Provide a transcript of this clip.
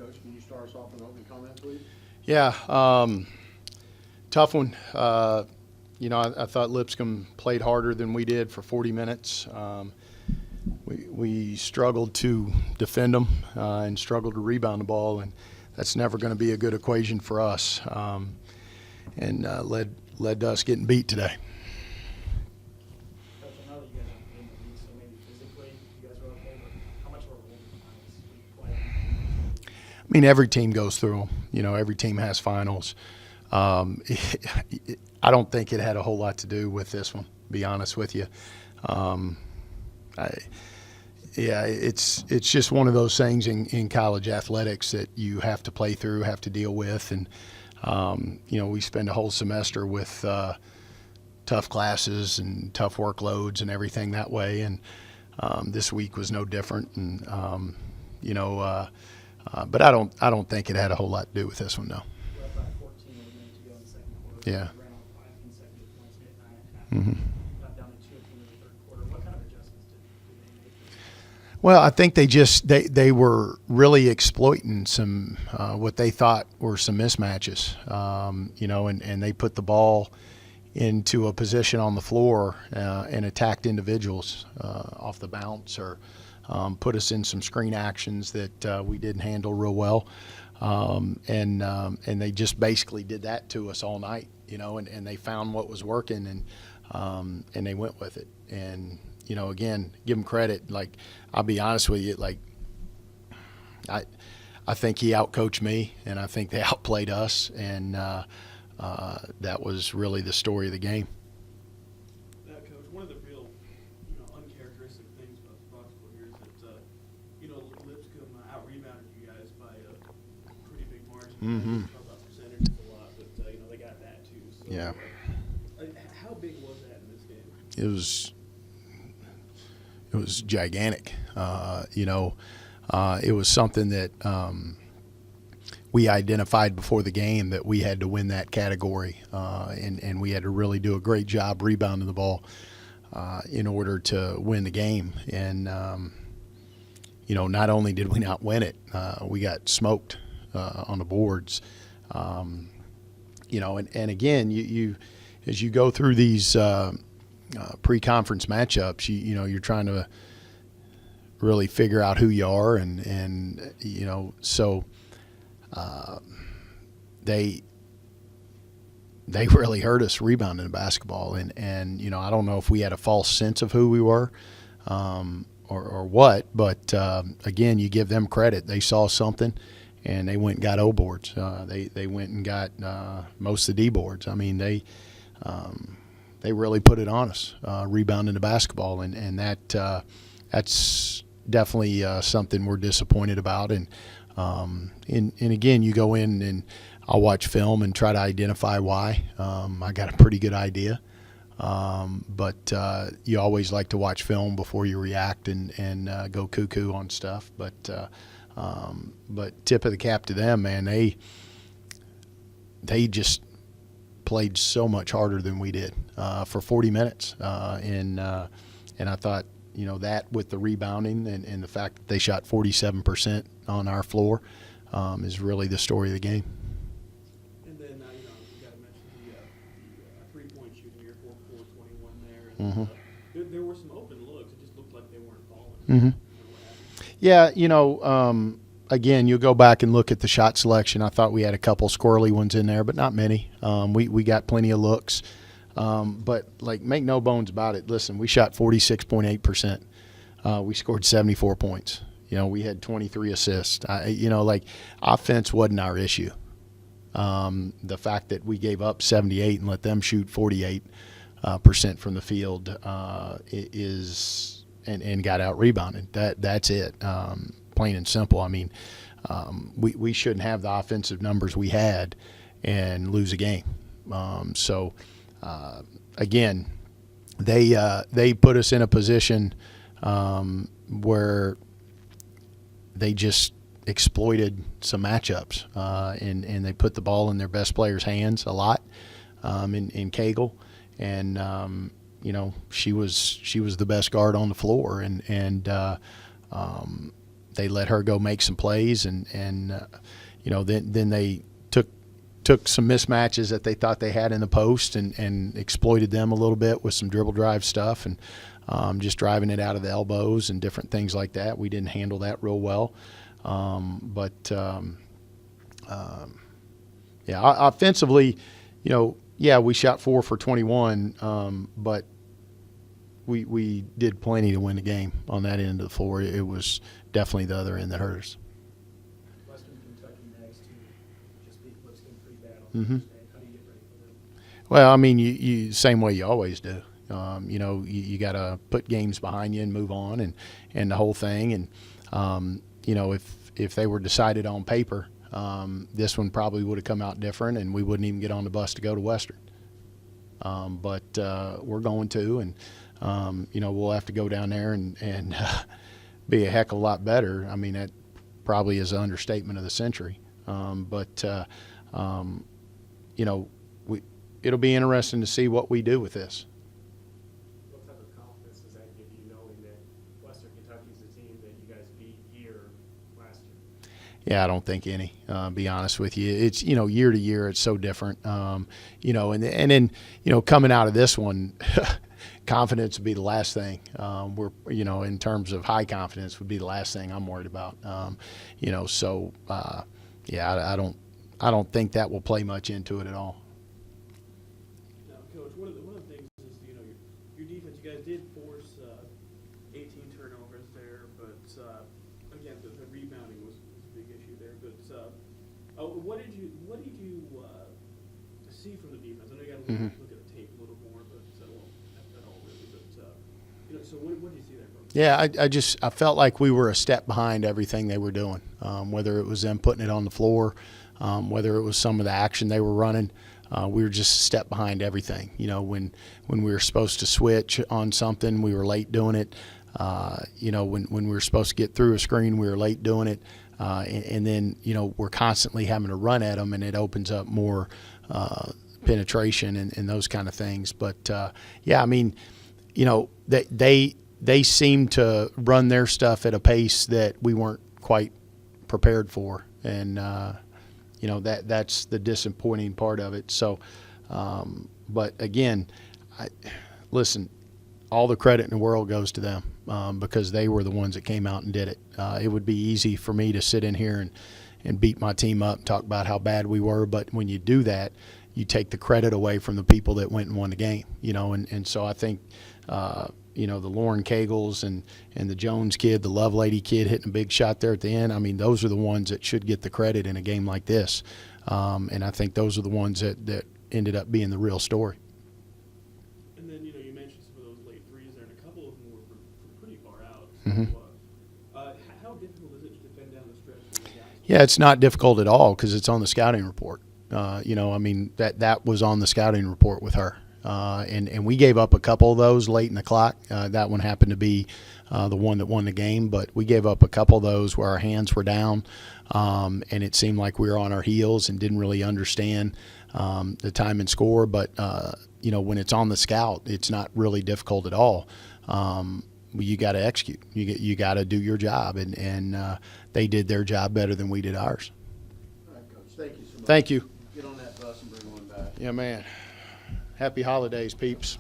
Coach, can you start us off with an opening comment, please? Yeah, tough one. I thought Lipscomb played harder than we did for 40 minutes. We struggled to defend them and struggled to rebound the ball, and that's never going to be a good equation for us. And led to us getting beat today. Coach, I know that you guys aren't in the league, so maybe physically you guys are okay, but how much of a role do finals play? I mean, every team goes through them. Every team has finals. I don't think it had a whole lot to do with this one, to be honest with you. It's just one of those things in college athletics that you have to play through, have to deal with, and we spend a whole semester with tough classes and tough workloads and everything that way, and this week was no different. And but I don't think it had a whole lot to do with this one, no. We're up by 14 minutes to go in the second quarter. Yeah. We ran on 5 consecutive points, hit 9.5. Mm-hmm. Got down to 2 at the end of the third quarter. What kind of adjustments did they make? Well, I think they were really exploiting some what they thought were some mismatches, and they put the ball into a position on the floor and attacked individuals off the bounce or put us in some screen actions that we didn't handle real well, and they just basically did that to us all night, and they found what was working and they went with it. And again, give him credit. Like, I'll be honest with you, like, I think he outcoached me, and I think they outplayed us, and that was really the story of the game. Coach, one of the real, uncharacteristic things about the basketball here is that, Lipscomb out-rebounded you guys by a pretty big margin. Mm-hmm. Talk about percentages a lot, but, they got that too. So, Yeah. How big was that in this game? It was gigantic. It was something that we identified before the game that we had to win that category, and we had to really do a great job rebounding the ball in order to win the game. And not only did we not win it, we got smoked on the boards. And again, you as you go through these pre-conference matchups, you're trying to really figure out who you are, and so they really hurt us rebounding the basketball, and I don't know if we had a false sense of who we were or what, but again, you give them credit. They saw something, and they went and got O boards. They went and got most of the D boards. I mean, they really put it on us, rebounding the basketball, and that's definitely something we're disappointed about. And again, you go in and I'll watch film and try to identify why. I got a pretty good idea, but you always like to watch film before you react and go cuckoo on stuff. But tip of the cap to them, man. They just played so much harder than we did for 40 minutes, and I thought that with the rebounding and the fact that they shot 47% on our floor is really the story of the game. And then, you got to mention the three-point shooting here, 4-4-21 there. And, Mm-hmm. There were some open looks. It just looked like they weren't falling. Mm-hmm. Yeah, again, you'll go back and look at the shot selection. I thought we had a couple squirrely ones in there, but not many. We got plenty of looks. But, make no bones about it. Listen, we shot 46.8%. We scored 74 points. We had 23 assists. Offense wasn't our issue. The fact that we gave up 78 and let them shoot 48% from the field is and got out rebounded. That's it. Plain and simple. I mean, we shouldn't have the offensive numbers we had and lose a game. Again, they put us in a position where they just exploited some matchups, and they put the ball in their best player's hands a lot, in Cagle, and she was the best guard on the floor, and They let her go make some plays, and then they took some mismatches that they thought they had in the post and exploited them a little bit with some dribble drive stuff and just driving it out of the elbows and different things like that. We didn't handle that real well. Offensively, we shot 4 for 21, but we did plenty to win the game on that end of the floor. It was definitely the other end that hurt us. Western Kentucky next to just beat Lipscomb pretty bad on Mm-hmm. Thursday. How do you get ready for them? Well, I mean, you same way you always do. You got to put games behind you and move on and the whole thing. And, if they were decided on paper, this one probably would have come out different and we wouldn't even get on the bus to go to Western. But we're going to, and, we'll have to go down there and be a heck of a lot better. I mean, that probably is an understatement of the century. It'll be interesting to see what we do with this. What type of confidence does that give you, knowing that Western Kentucky's a team that you guys beat here last year? Yeah, I don't think any. Be honest with you, it's year to year, it's so different. And then coming out of this one, confidence would be the last thing. We're in terms of high confidence would be the last thing I'm worried about. I don't think that will play much into it at all. Now, Coach, one of the things is, your defense, you guys did force 18 turnovers there, but again, the rebounding was a big issue there. But what did you see from the defense? I know you got to look at the tape a little more, but not all really. But so what did you see there from them? Yeah, I felt like we were a step behind everything they were doing, whether it was them putting it on the floor, whether it was some of the action they were running. We were just a step behind everything. When we were supposed to switch on something, we were late doing it. When we were supposed to get through a screen, we were late doing it. And then, we're constantly having to run at them, and it opens up more penetration and those kind of things. But, they seem to run their stuff at a pace that we weren't quite prepared for. And, that's the disappointing part of it. So, but again, listen, all the credit in the world goes to them because they were the ones that came out and did it. It would be easy for me to sit in here and beat my team up and talk about how bad we were. But when you do that, you take the credit away from the people that went and won the game, and so I think, the Lauren Kegels and the Jones kid, the Lovelady kid hitting a big shot there at the end. I mean, those are the ones that should get the credit in a game like this. And I think those are the ones that ended up being the real story. And then, you mentioned some of those late threes there, and a couple of them were from pretty far out. Mm-hmm. How difficult is it to defend down the stretch for the guys? Yeah, it's not difficult at all because it's on the scouting report. That was on the scouting report with her. And we gave up a couple of those late in the clock. That one happened to be the one that won the game, but we gave up a couple of those where our hands were down, and it seemed like we were on our heels and didn't really understand the time and score. But, when it's on the scout, it's not really difficult at all. You got to execute. You got to do your job, and they did their job better than we did ours. All right, Coach, thank you so much. Thank you. Get on that bus and bring one back. Yeah, man. Happy holidays, peeps.